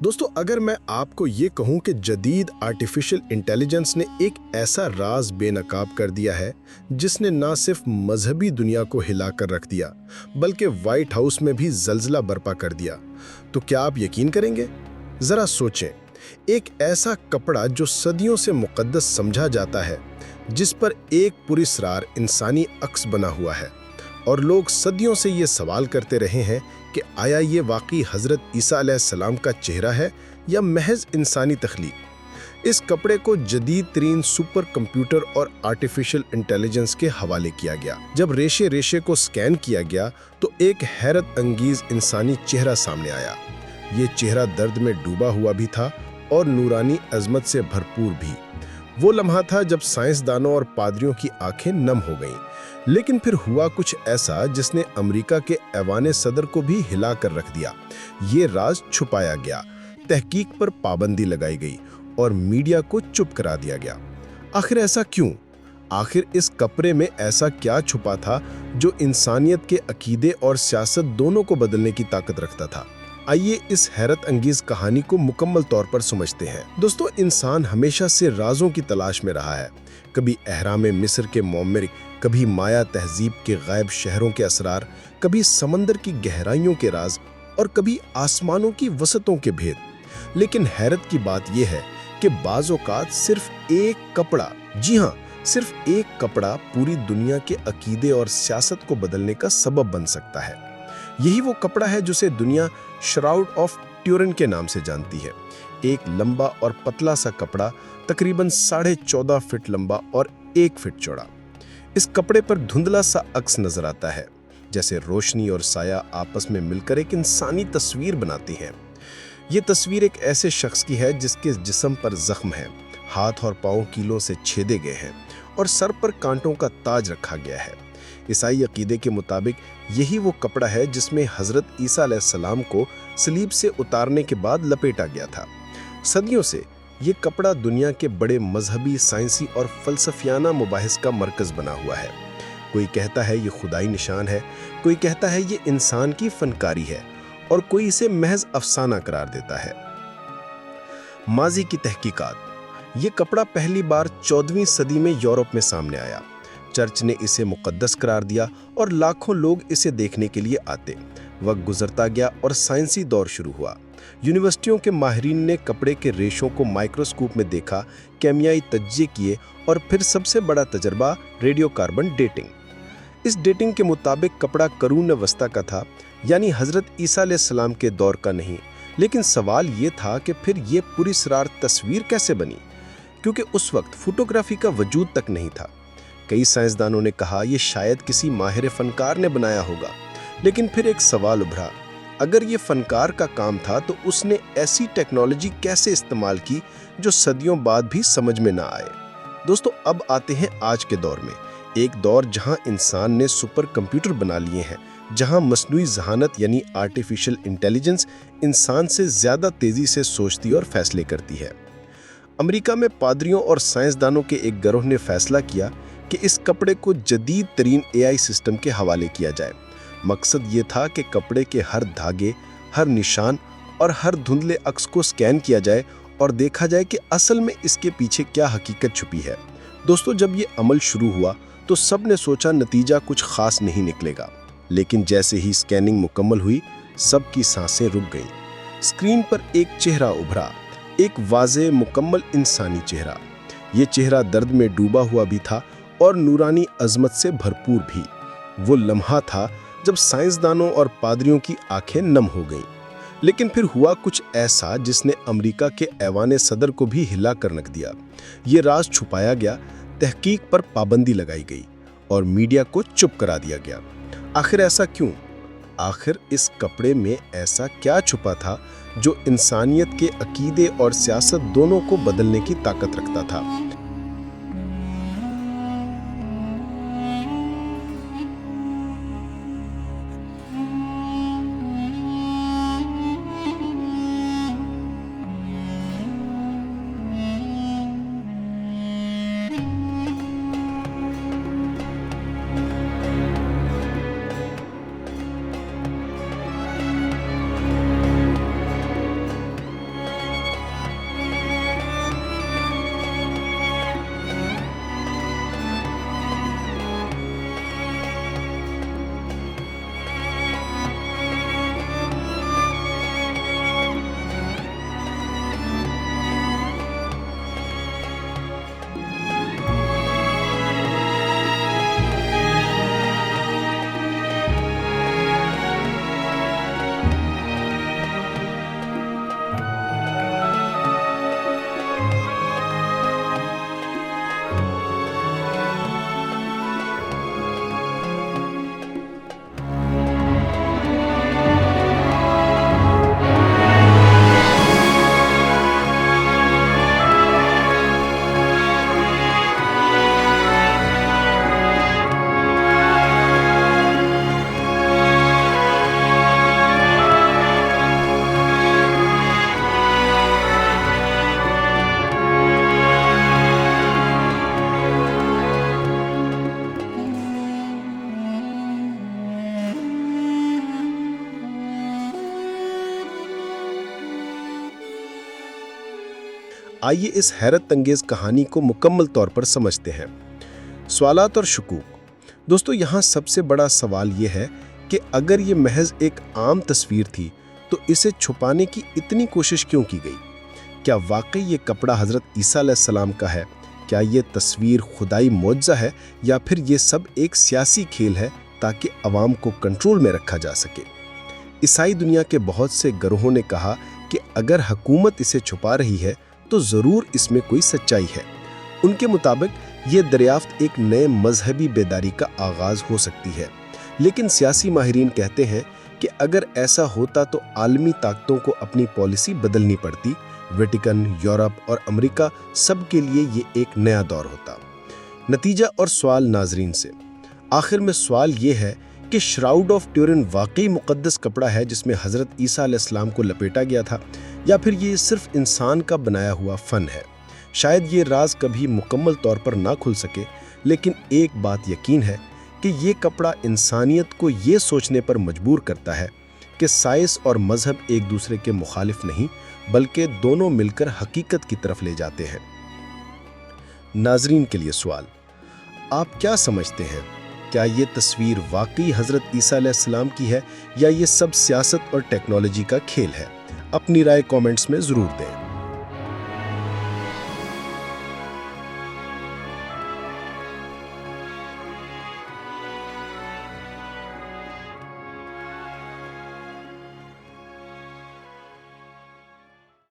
दोस्तों, अगर मैं आपको ये कहूं कि जदीद आर्टिफिशियल इंटेलिजेंस ने एक ऐसा राज बेनकाब कर दिया है जिसने ना सिर्फ मजहबी दुनिया को हिला कर रख दिया बल्कि व्हाइट हाउस में भी जलजला बर्पा कर दिया, तो क्या आप यकीन करेंगे? जरा सोचें, एक ऐसा कपड़ा जो सदियों से मुकद्दस समझा जाता है, जिस पर एक पुरस्रार इंसानी अक्स बना हुआ है, और लोग सदियों से ये सवाल करते रहे हैं कि आया ये वाकई हज़रत ईसा अलैहिस्सलाम का चेहरा है या महज इंसानी तख्लीक। इस कपड़े को जदीद तरीन सुपर कंप्यूटर और आर्टिफिशियल इंटेलिजेंस के हवाले किया गया। जब रेशे रेशे को स्कैन किया गया तो एक हैरत अंगीज इंसानी चेहरा सामने आया। ये चेहरा दर्द में डूबा हुआ भी था और नूरानी अजमत से भरपूर भी। वो लम्हा था जब साइंसदानों और पादरियों की आंखें नम हो गईं। लेकिन फिर हुआ कुछ ऐसा जिसने अमेरिका के ऐवान सदर को भी हिला कर रख दिया। ये राज छुपाया गया, तहकीक पर पाबंदी लगाई गई और मीडिया को चुप करा दिया गया। आखिर ऐसा क्यों? आखिर इस कपड़े में ऐसा क्या छुपा था जो इंसानियत के अकीदे और सियासत दोनों को बदलने की ताकत रखता था? आइए इस हैरत अंगेज कहानी को मुकम्मल तौर पर समझते हैं। दोस्तों, इंसान हमेशा से राजों की तलाश में रहा है। कभी अहराम मिस्र के मोमिर, कभी माया तहजीब के गायब शहरों के असरार, कभी समंदर की गहराइयों के राज और कभी आसमानों की वसतों के भेद। लेकिन हैरत की बात यह है कि बाज़ औक़ात सिर्फ एक कपड़ा, जी हाँ, सिर्फ एक कपड़ा पूरी दुनिया के अकीदे और सियासत को बदलने का सबब बन सकता है। यही वो कपड़ा है जिसे दुनिया श्राउड ऑफ ट्यूरिन के नाम से जानती है। एक लंबा और पतला सा कपड़ा, तकरीबन 14.5 फीट लंबा और 1 फीट चौड़ा। इस कपड़े पर धुंधला सा अक्स नजर आता है, जैसे रोशनी और साया आपस में मिलकर एक इंसानी तस्वीर बनाती हैं। ये तस्वीर एक ऐसे शख्स की है जिसके जिस्म पर जख्म है, हाथ और पांव कीलों से छेदे गए हैं और सर पर कांटों का ताज रखा गया है। ईसाई अकीदे के मुताबिक यही वो कपड़ा है जिसमें हज़रत ईसा अलैहिस्सलाम को सलीब से उतारने के बाद लपेटा गया था। सदियों से ये कपड़ा दुनिया के बड़े मजहबी, साइंसी और फलसफियाना मुबाहिस का मरकज़ बना हुआ है। कोई कहता है ये खुदाई निशान है, कोई कहता है ये इंसान की फनकारी है और कोई इसे महज अफसाना करार देता है। माजी की तहकीकात। ये कपड़ा पहली बार 14वीं सदी में यूरोप में सामने आया। चर्च ने इसे मुकद्दस करार दिया और लाखों लोग इसे देखने के लिए आते। वक्त गुजरता गया और साइंसी दौर शुरू हुआ। यूनिवर्सिटियों के माहिरीन ने कपड़े के रेशों को माइक्रोस्कोप में देखा, केमियाई तज्जिए किए और फिर सबसे बड़ा तजर्बा रेडियो कार्बन डेटिंग। इस डेटिंग के मुताबिक कपड़ा करून वस्ता का था, यानी हज़रत ईसा अलैहिस्सलाम के दौर का नहीं। लेकिन सवाल ये था कि फिर ये पुरस्रार तस्वीर कैसे बनी, क्योंकि उस वक्त फोटोग्राफी का वजूद तक नहीं था। कई साइंसदानों ने कहा ये शायद किसी माहिर फनकार ने बनाया होगा। लेकिन फिर एक सवाल उभरा, अगर ये फनकार का काम था तो उसने ऐसी टेक्नोलॉजी कैसे इस्तेमाल की जो सदियों बाद भी समझ में ना आए। दोस्तों, अब आते हैं आज के दौर में, एक दौर जहां इंसान ने सुपर कंप्यूटर बना लिए हैं, जहां मसनूई ज़हानत यानी आर्टिफिशियल इंटेलिजेंस इंसान से ज़्यादा तेज़ी से सोचती और फैसले करती है। अमेरिका में पादरियों और साइंसदानों के एक गिरोह ने फैसला किया कि इस कपड़े को जदीद तरीन एआई सिस्टम के हवाले किया जाए। मकसद ये था कि कपड़े के हर धागे, हर निशान और हर धुंधले अक्स को स्कैन किया जाए और देखा जाए कि असल में इसके पीछे क्या हकीकत छुपी है। दोस्तों, जब ये अमल शुरू हुआ तो सब ने सोचा नतीजा कुछ खास नहीं निकलेगा। लेकिन जैसे ही स्कैनिंग मुकम्मल हुई, सबकी सांसें रुक गईं। स्क्रीन पर एक चेहरा उभरा, एक वाज़े मुकम्मल इंसानी चेहरा। ये चेहरा दर्द में डूबा हुआ भी था और नूरानी अजमत से भरपूर भी। वो लम्हा था जब साइंसदानों और पादरियों की आंखें नम हो गईं। लेकिन फिर हुआ कुछ ऐसा जिसने अमेरिका के ऐवान सदर को भी हिला कर रख दिया। ये राज छुपाया गया, तहकीक पर पाबंदी लगाई गई और मीडिया को चुप करा दिया गया। आखिर ऐसा क्यों? आखिर इस कपड़े में ऐसा क्या छुपा था जो इंसानियत के अकीदे और सियासत दोनों को बदलने की ताकत रखता था? आइए इस हैरत अंगेज कहानी को मुकम्मल तौर पर समझते हैं। सवालात और शकूक। दोस्तों, यहाँ सबसे बड़ा सवाल ये है कि अगर ये महज एक आम तस्वीर थी तो इसे छुपाने की इतनी कोशिश क्यों की गई? क्या वाकई ये कपड़ा हज़रत ईसा अलैहिस्सलाम का है? क्या ये तस्वीर खुदाई मौजज़ा है या फिर ये सब एक सियासी खेल है ताकि अवाम को कंट्रोल में रखा जा सके? ईसाई दुनिया के बहुत से गिरोहों ने कहा कि अगर हुकूमत इसे छुपा रही है तो ज़रूर इसमें कोई सच्चाई है। उनके मुताबिक ये दरियाफ्त एक नए मजहबी बेदारी का आगाज़ हो सकती है। लेकिन सियासी माहिरीन कहते हैं कि अगर ऐसा होता तो आलमी ताकतों को अपनी पॉलिसी बदलनी पड़ती। वेटिकन, यूरोप और अमेरिका सब के लिए ये एक नया दौर होता। नतीजा और सवाल नाजरीन से। आखिर में सवाल ये है कि श्राउड ऑफ ट्यूरिन वाकई मुक़द्दस कपड़ा है जिसमें हज़रत ईसा अलैहिस्सलाम को लपेटा गया था, या फिर ये सिर्फ इंसान का बनाया हुआ फ़न है? शायद ये राज कभी मुकम्मल तौर पर ना खुल सके, लेकिन एक बात यकीन है कि ये कपड़ा इंसानियत को ये सोचने पर मजबूर करता है कि साइंस और मजहब एक दूसरे के मुखालिफ नहीं, बल्कि दोनों मिलकर हकीकत की तरफ ले जाते हैं। नाजरीन के लिए सवाल, आप क्या समझते हैं? क्या ये तस्वीर वाकई हज़रत ईसा अलैहिस्सलाम की है या ये सब सियासत और टेक्नोलॉजी का खेल है? अपनी राय कमेंट्स में ज़रूर दें।